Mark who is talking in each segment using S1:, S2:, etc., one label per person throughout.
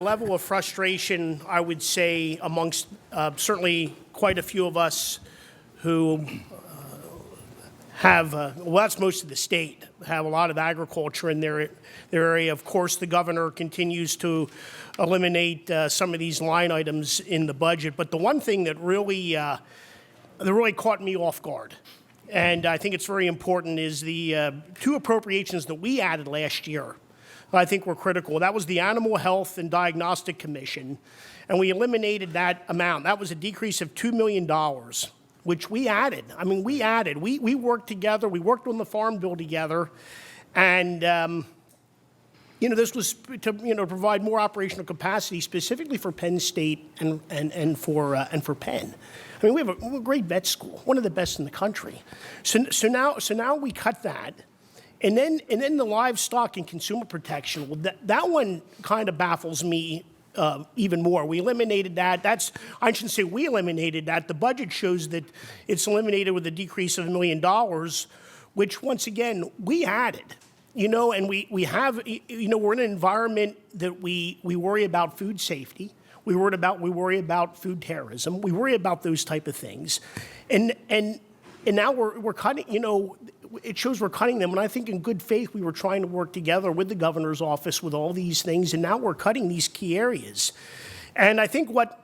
S1: Level of frustration, I would say, amongst certainly quite a few of us who have, well, that's most of the state, have a lot of agriculture in their area. Of course, the governor continues to eliminate some of these line items in the budget. But the one thing that really caught me off guard, and I think it's very important, is the two appropriations that we added last year. I think were critical. That was the Animal Health and Diagnostic Commission, and we eliminated that amount. That was a decrease of $2 million, which we added. I mean, we worked together. We worked on the Farm Bill together, and this was to provide more operational capacity specifically for Penn State and for Penn. I mean, we have a great vet school, one of the best in the country. So now we cut that. And then the livestock and consumer protection, well, that one kind of baffles me even more. We eliminated that. I shouldn't say we eliminated that. The budget shows that it's eliminated with a decrease of $1 million, which once again, we added. And we have, we're in an environment that we worry about food safety. We worry about food terrorism. We worry about those type of things. And now we're cutting, it shows we're cutting them. And I think in good faith, we were trying to work together with the governor's office with all these things. And now we're cutting these key areas. And I think what's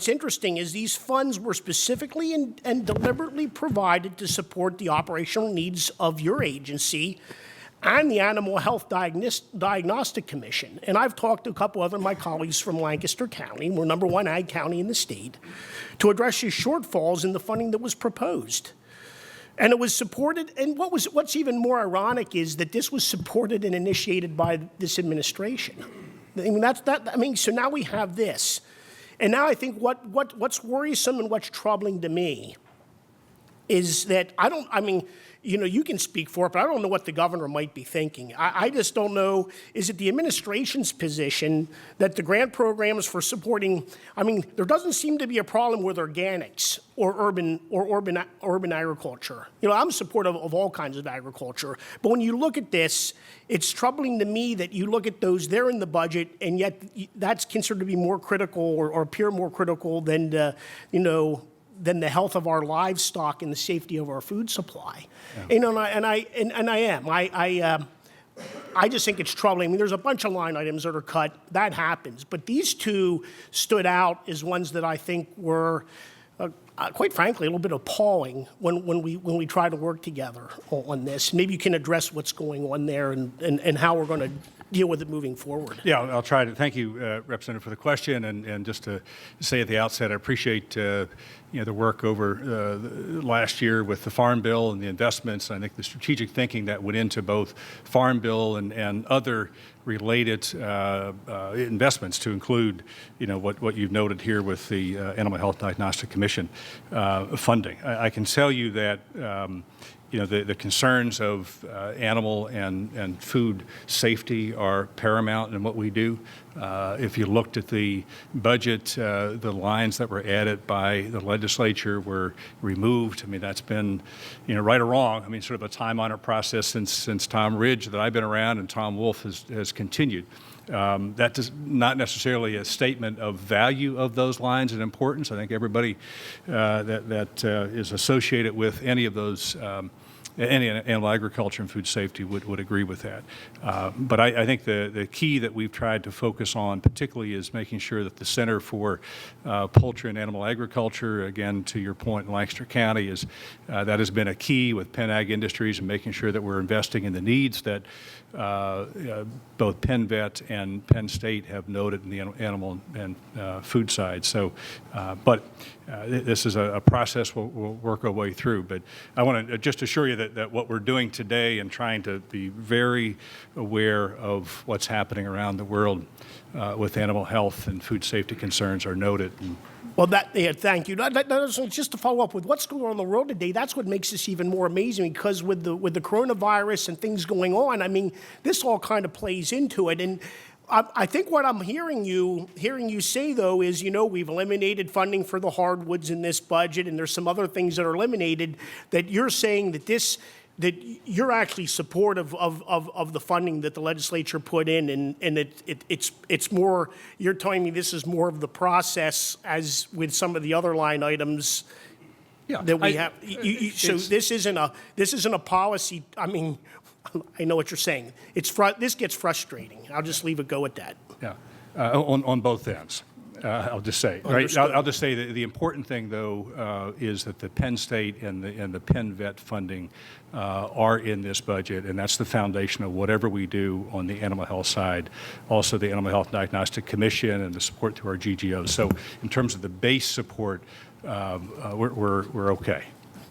S1: interesting is these funds were specifically and deliberately provided to support the operational needs of your agency and the Animal Health Diagnostic Commission. And I've talked to a couple other of my colleagues from Lancaster County, we're #1 ag county in the state, to address the shortfalls in the funding that was proposed. And it was supported, and what's even more ironic is that this was supported and initiated by this administration. I mean, so now we have this. And now I think what's worrisome and what's troubling to me is that you can speak for it, but I don't know what the governor might be thinking. I just don't know. Is it the administration's position that the grant programs for supporting, there doesn't seem to be a problem with organics or urban agriculture. I'm supportive of all kinds of agriculture. But when you look at this, it's troubling to me that you look at those, they're in the budget, and yet that's considered to be more critical or appear more critical than than the health of our livestock and the safety of our food supply. Yeah. I just think it's troubling. I mean, there's a bunch of line items that are cut. That happens. But these two stood out as ones that I think were, quite frankly, a little bit appalling when we try to work together on this. Maybe you can address what's going on there and how we're going to deal with it moving forward.
S2: Yeah, I'll try to. Thank you, Representative, for the question. And just to say at the outset, I appreciate the work over last year with the Farm Bill and the investments. I think the strategic thinking that went into both Farm Bill and other related investments, to include what you've noted here with the Animal Health Diagnostic Commission funding. I can tell you that the concerns of animal and food safety are paramount in what we do. If you looked at the budget, the lines that were added by the legislature were removed. I mean, that's been, right or wrong, sort of a time-honored process since Tom Ridge that I've been around, and Tom Wolf has continued. That is not necessarily a statement of value of those lines and importance. I think everybody that is associated with any of those any animal agriculture and food safety would agree with that. But I think the key that we've tried to focus on particularly is making sure that the Center for Poultry and Animal Agriculture, again, to your point in Lancaster County, is that has been a key with Penn Ag Industries and making sure that we're investing in the needs that both Penn Vet and Penn State have noted in the animal and food side. So, but this is a process we'll work our way through. But I want to just assure you that what we're doing today and trying to be very aware of what's happening around the world with animal health and food safety concerns are noted.
S1: Well, thank you. Just to follow up with what's going on in the world today, that's what makes this even more amazing, because with the coronavirus and things going on, this all kind of plays into it. And I think what I'm hearing you say, though, is, we've eliminated funding for the hardwoods in this budget, and there's some other things that are eliminated, that you're saying that this that you're actually supportive of the funding that the legislature put in, and it's more, you're telling me this is more of the process as with some of the other line items
S2: Yeah,
S1: that we
S2: I-
S1: have. So this isn't a policy, I mean, I know what you're saying. This gets frustrating. I'll just leave it go at that.
S2: Yeah, on both ends. I'll just say, right?
S1: Understood.
S2: I'll just say that the important thing, though, is that the Penn State and the Penn Vet funding are in this budget, and that's the foundation of whatever we do on the animal health side. Also, the Animal Health Diagnostic Commission and the support to our GGOs. So, in terms of the base support, we're okay.